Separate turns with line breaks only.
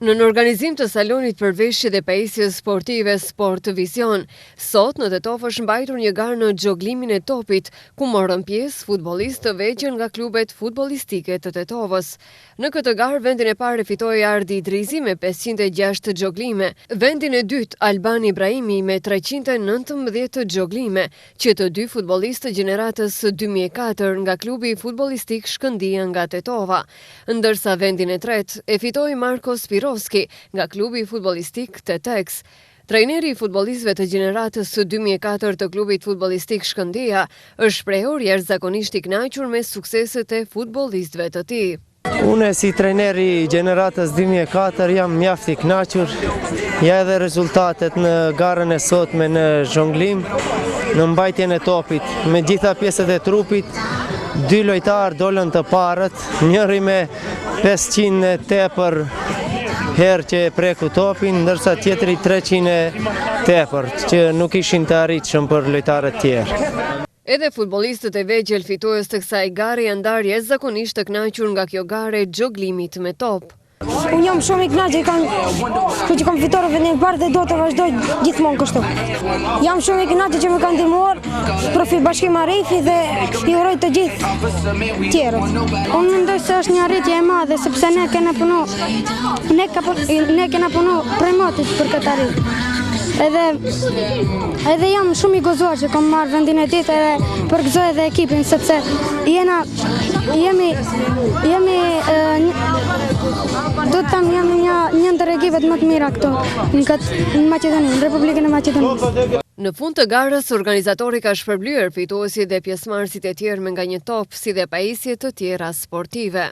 Në organizim të salonit për veshje dhe pajisjes sportive Sport Vision, sot në Tetov është mbajtur një garë në xhoglimin e topit, ku morën pjesë futbollistë të vegjël nga klubet futbollistike të Tetovës. Në këtë garë, vendin e parë fitoi Ardi Idrizi me 506 xhoglime, vendin e dytë Albani Ibrahimi me 319 xhoglime, që të dy futbollistë të gjeneratës 2004 nga klubi futbollistik Shkëndija nga Tetova, ndërsa vendin e tretë e fitoi Marko Spirovski nga klubi futbollistik Tetex. Trajneri i futbollistëve të gjeneratës së 2004 të klubit futbollistik Shkëndija është shprehur jashtëzakonisht i kënaqur me sukseset e futbollistëve të tij.
Unë si trajneri i gjeneratës 2004 jam mjaft i kënaqur. Ja edhe rezultatet në garën e sotme në zhonglim, në mbajtjen e topit, me gjitha pjesët e trupit. Dy lojtarë dolën të parët, njëri me 500 tepër herë që e preku topin, ndërsa tjetëri 300 tepër, që nuk ishin të arritshëm për lojtarët tjerë.
Edhe futbollistët e vegjël fitues të kësaj gare janë ndarë jashtëzakonisht të kënaqur nga kjo gare xhoglimit me top.
Unë jam shumë i kënaqur që kam fituar vendin e parë dhe do të vazhdoj gjithmonë kështu. Jam shumë i kënaqur që më kanë ndihmuar profil Bashkim Arifi dhe i uroj të gjithë tjerët. Unë mendoj se është një arritje e madhe sepse ne kena punu premotës për këtë arritje. Edhe jam shumë i gëzuar që kam marrë vendin e ditë edhe përgëzoj edhe ekipin sepse jemi një ndër ekipet më të mira këtu në Maqedoni, në Republikën e Maqedonisë.
Në fund të garës, organizatori ka shpërblyer fituesit dhe pjesëmarrësit e tjerë me nga një top, si dhe pajisje të tjera sportive.